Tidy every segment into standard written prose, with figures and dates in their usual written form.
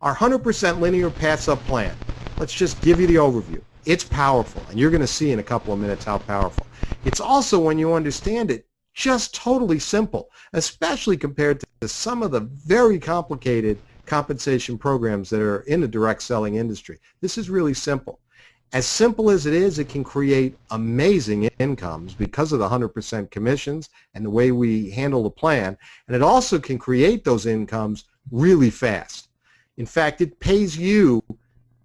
Our 100% linear pass-up plan. Let's just give you the overview. It's powerful, and you're going to see in a couple of minutes how powerful. It's also, when you understand it, just totally simple, especially compared to some of the very complicated compensation programs that are in the direct selling industry. This is really simple. As simple as it is, it can create amazing incomes because of the 100% commissions and the way we handle the plan, and it also can create those incomes really fast. In fact, it pays you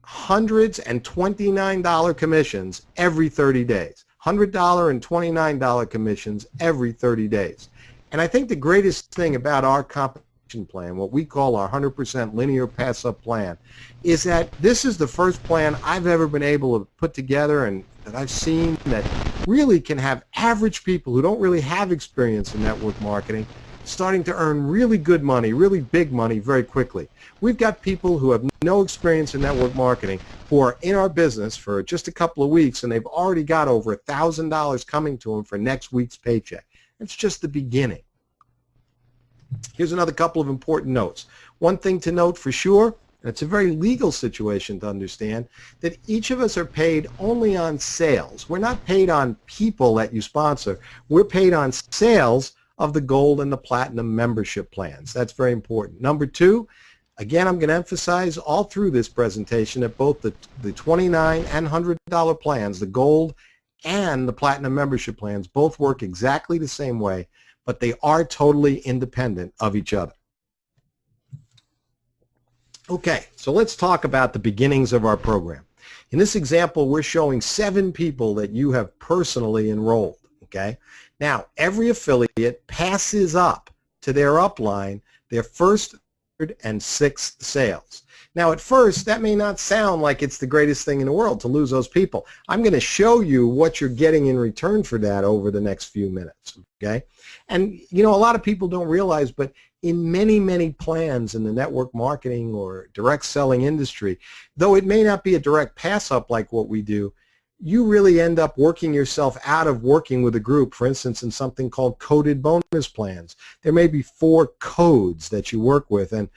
hundreds and $29 commissions every 30 days. $100 and $29 commissions every 30 days. And I think the greatest thing about our compensation plan, what we call our 100% linear pass-up plan, is that this is the first plan I've ever been able to put together and that I've seen that really can have average people who don't really have experience in network marketing starting to earn really good money, really big money very quickly. We've got people who have no experience in network marketing who are in our business for just a couple of weeks, and they've already got over $1,000 coming to them for next week's paycheck. It's just the beginning. Here's another couple of important notes. One thing to note for sure, and it's a very legal situation to understand, that each of us are paid only on sales. We're not paid on people that you sponsor. We're paid on sales of the gold and the platinum membership plans. That's very important. Number two, again, I'm going to emphasize all through this presentation that both the $29 and $100 plans, the gold and the platinum membership plans, both work exactly the same way, but they are totally independent of each other. Okay, so let's talk about the beginnings of our program. In this example, we're showing 7 people that you have personally enrolled. Okay? Now, every affiliate passes up to their upline their first, third, and sixth sales. Now, at first, that may not sound like it's the greatest thing in the world to lose those people. I'm going to show you what you're getting in return for that over the next few minutes. Okay? And, you know, a lot of people don't realize, but in many, many plans in the network marketing or direct selling industry, though it may not be a direct pass-up like what we do, you really end up working yourself out of working with a group, for instance, in something called coded bonus plans. There may be 4 codes that you work with, and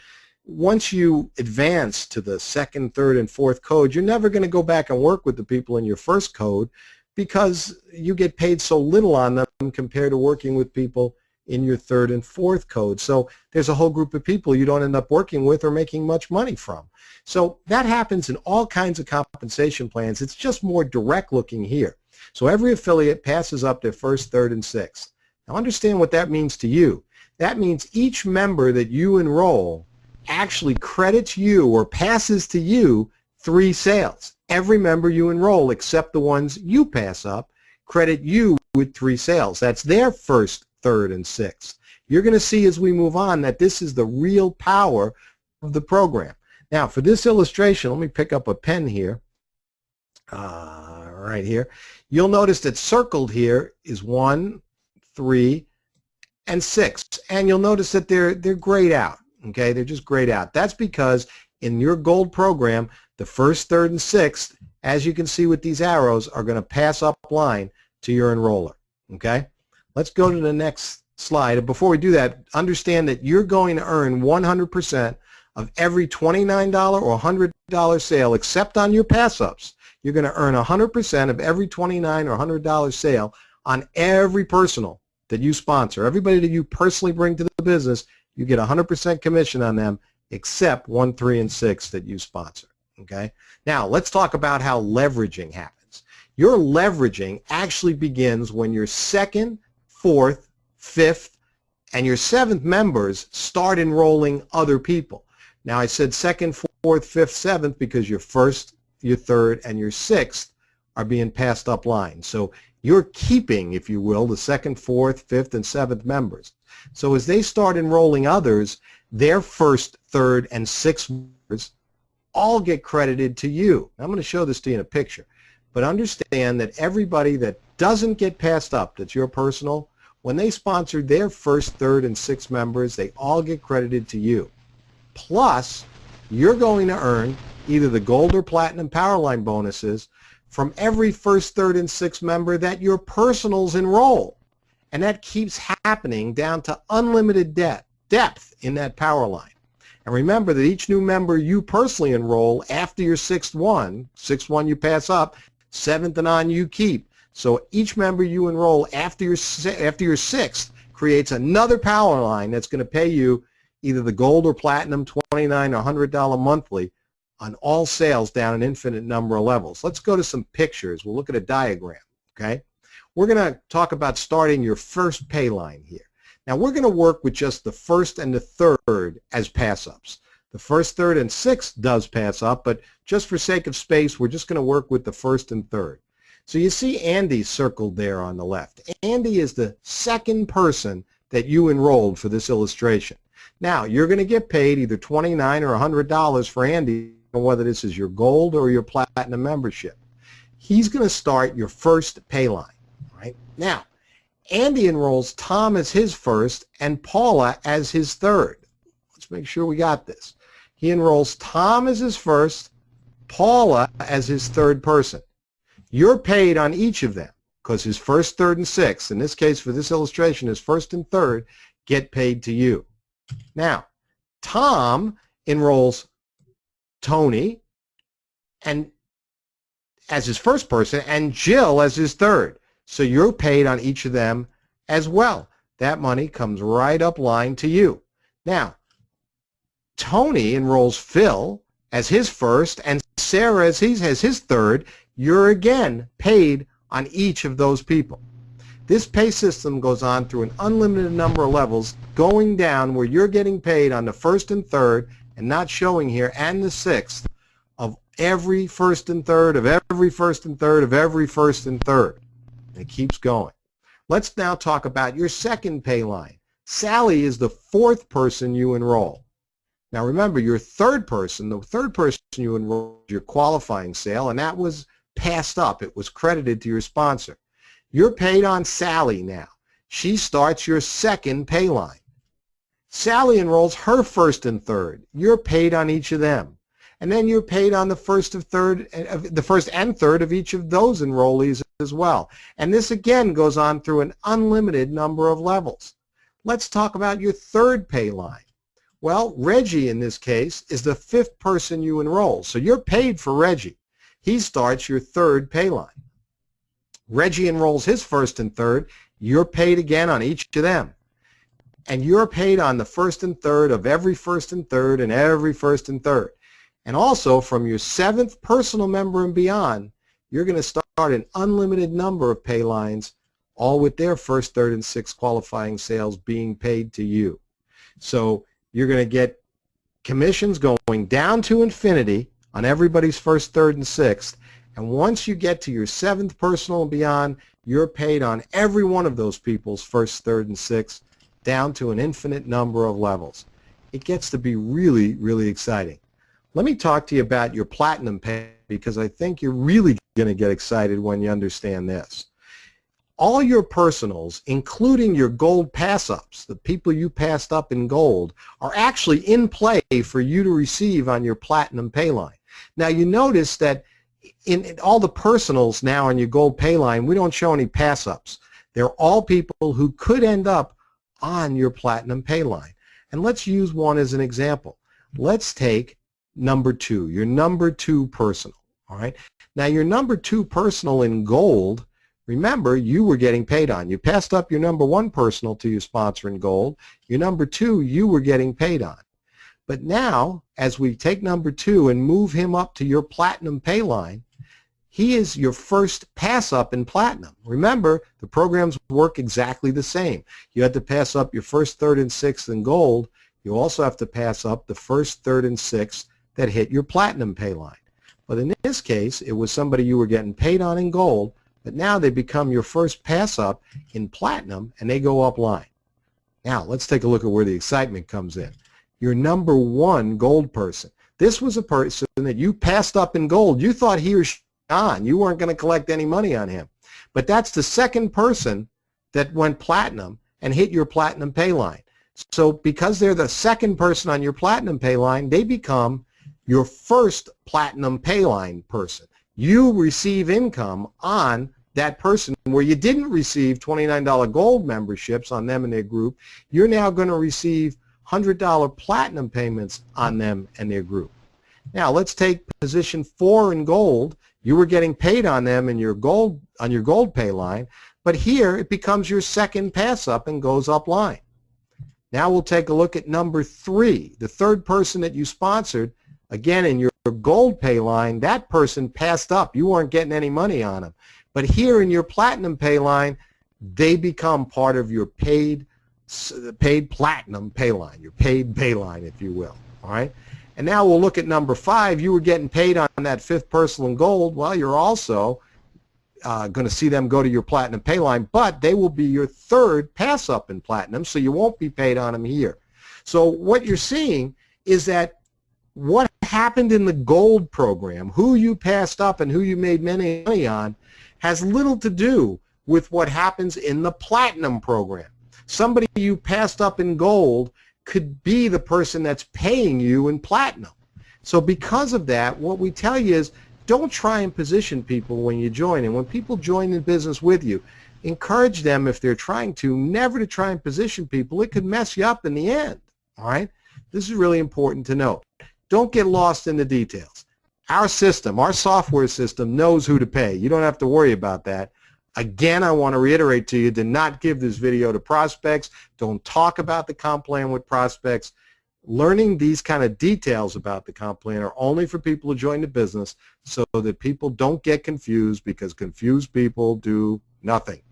once you advance to the second, third, and fourth code, you're never going to go back and work with the people in your first code because you get paid so little on them compared to working with people in your third and fourth code. So there's a whole group of people you don't end up working with or making much money from. So that happens in all kinds of compensation plans. It's just more direct looking here. So every affiliate passes up their first, third, and sixth. Now understand what that means to you. That means each member that you enroll actually credits you or passes to you 3 sales. Every member you enroll, except the ones you pass up, credit you with 3 sales. That's their first, third, and sixth. You're going to see as we move on that this is the real power of the program. Now, for this illustration, let me pick up a pen here. Right here. You'll notice that circled here is 1, 3, and 6. And you'll notice that they're grayed out. Okay, they're just grayed out. That's because in your gold program, the first, third, and sixth, as you can see with these arrows, are going to pass up line to your enroller. Okay? Let's go to the next slide. Before we do that, understand that you're going to earn 100% of every $29 or $100 sale, except on your pass-ups. You're going to earn 100% of every $29 or $100 sale on every personal that you sponsor. Everybody that you personally bring to the business, you get 100% commission on them, except 1, 3, and 6 that you sponsor. Okay? Now, let's talk about how leveraging happens. Your leveraging actually begins when your second, fourth, fifth, and your 7th members start enrolling other people. Now, I said second, fourth, fifth, 7th because your first, your third, and your 6th are being passed up line. So you're keeping, if you will, the second, fourth, fifth, and 7th members. So as they start enrolling others, their first, third, and 6th members all get credited to you. Now, I'm going to show this to you in a picture. But understand that everybody that doesn't get passed up, that's your personal, when they sponsor their first, third, and 6th members, they all get credited to you. Plus, you're going to earn either the gold or platinum powerline bonuses from every first, third, and 6th member that your personals enroll. And that keeps happening down to unlimited depth in that power line. And remember that each new member you personally enroll after your sixth one you pass up, seventh and on you keep. So each member you enroll after your sixth creates another power line that's going to pay you either the gold or platinum, $29 or $100 monthly on all sales down an infinite number of levels. Let's go to some pictures. We'll look at a diagram, okay? We're going to talk about starting your first pay line here. Now we're going to work with just the first and the third as pass-ups. The first, third, and sixth does pass up, but just for sake of space, we're just going to work with the first and third. So you see Andy circled there on the left. Andy is the second person that you enrolled for this illustration. Now, you're going to get paid either $29 or $100 for Andy, whether this is your gold or your platinum membership. He's going to start your first pay line. Right? Now, Andy enrolls Tom as his first and Paula as his third. Let's make sure we got this. He enrolls Tom as his first, Paula as his third person. You're paid on each of them because his first, third, and sixth, in this case for this illustration, his first and third, get paid to you. Now, Tom enrolls Tony and as his first person and Jill as his third. So you're paid on each of them as well. That money comes right up line to you. Now, Tony enrolls Phil as his first and Sarah as his third. You're again paid on each of those people. This pay system goes on through an unlimited number of levels, going down where you're getting paid on the first and third, and not showing here, and the sixth, of every first and third, of every first and third, of every first and third. And it keeps going. Let's now talk about your second pay line. Sally is the fourth person you enroll. Now remember, your third person, the third person you enrolled, your qualifying sale, and that was passed up. It was credited to your sponsor. You're paid on Sally now. She starts your second pay line. Sally enrolls her first and third. You're paid on each of them. And then you're paid on the first and third of each of those enrollees as well. And this again goes on through an unlimited number of levels. Let's talk about your third pay line. Well, Reggie in this case is the fifth person you enroll. So you're paid for Reggie. He starts your third pay line. Reggie enrolls his first and third. You're paid again on each of them. And you're paid on the first and third of every first and third and every first and third. And also from your seventh personal member and beyond, you're going to start an unlimited number of pay lines, all with their first, third, and sixth qualifying sales being paid to you. So you're going to get commissions going down to infinity on everybody's first, third, and sixth. And once you get to your seventh personal and beyond, you're paid on every one of those people's first, third, and sixth, down to an infinite number of levels. It gets to be really, really exciting. Let me talk to you about your platinum pay, because I think you're really going to get excited when you understand this. All your personals, including your gold pass-ups, the people you passed up in gold, are actually in play for you to receive on your platinum pay line. Now you notice that in all the personals now on your gold pay line, we don't show any pass-ups. They're all people who could end up on your platinum pay line. And let's use one as an example. Let's take number 2, your number 2 personal. All right. Now your number 2 personal in gold, remember, you were getting paid on. You passed up your number 1 personal to your sponsor in gold. Your number 2 you were getting paid on. But now, as we take number 2 and move him up to your platinum pay line, he is your first pass up in platinum. Remember, the programs work exactly the same. You had to pass up your first, third, and sixth in gold. You also have to pass up the first, third, and sixth that hit your platinum pay line. But in this case, it was somebody you were getting paid on in gold, but now they become your first pass up in platinum, and they go up line. Now, let's take a look at where the excitement comes in. Your number 1 gold person. This was a person that you passed up in gold. You thought he or she was on. You weren't going to collect any money on him. But that's the second person that went platinum and hit your platinum pay line. So because they're the second person on your platinum pay line, they become your first platinum pay line person. You receive income on that person where you didn't receive $29 gold memberships on them and their group. You're now going to receive $100 platinum payments on them and their group. Now let's take position 4 in gold. You were getting paid on them in your gold pay line, but here it becomes your second pass up and goes up line. Now we'll take a look at number 3, the third person that you sponsored. Again, in your gold pay line, that person passed up. You weren't getting any money on them. But here in your platinum pay line, they become part of your paid platinum pay line, your paid pay line, if you will. All right. And now we'll look at number 5. You were getting paid on that fifth person in gold. Well, you're also going to see them go to your platinum pay line, but they will be your third pass up in platinum, so you won't be paid on them here. So what you're seeing is that what happened in the gold program, who you passed up and who you made money on, has little to do with what happens in the platinum program. Somebody you passed up in gold could be the person that's paying you in platinum. So because of that, what we tell you is don't try and position people when you join. And when people join the business with you, encourage them, if they're trying to, never to try and position people. It could mess you up in the end. All right? This is really important to note. Don't get lost in the details. Our system, our software system, knows who to pay. You don't have to worry about that. Again, I want to reiterate to you, do not give this video to prospects. Don't talk about the comp plan with prospects. Learning these kind of details about the comp plan are only for people who join the business so that people don't get confused, because confused people do nothing.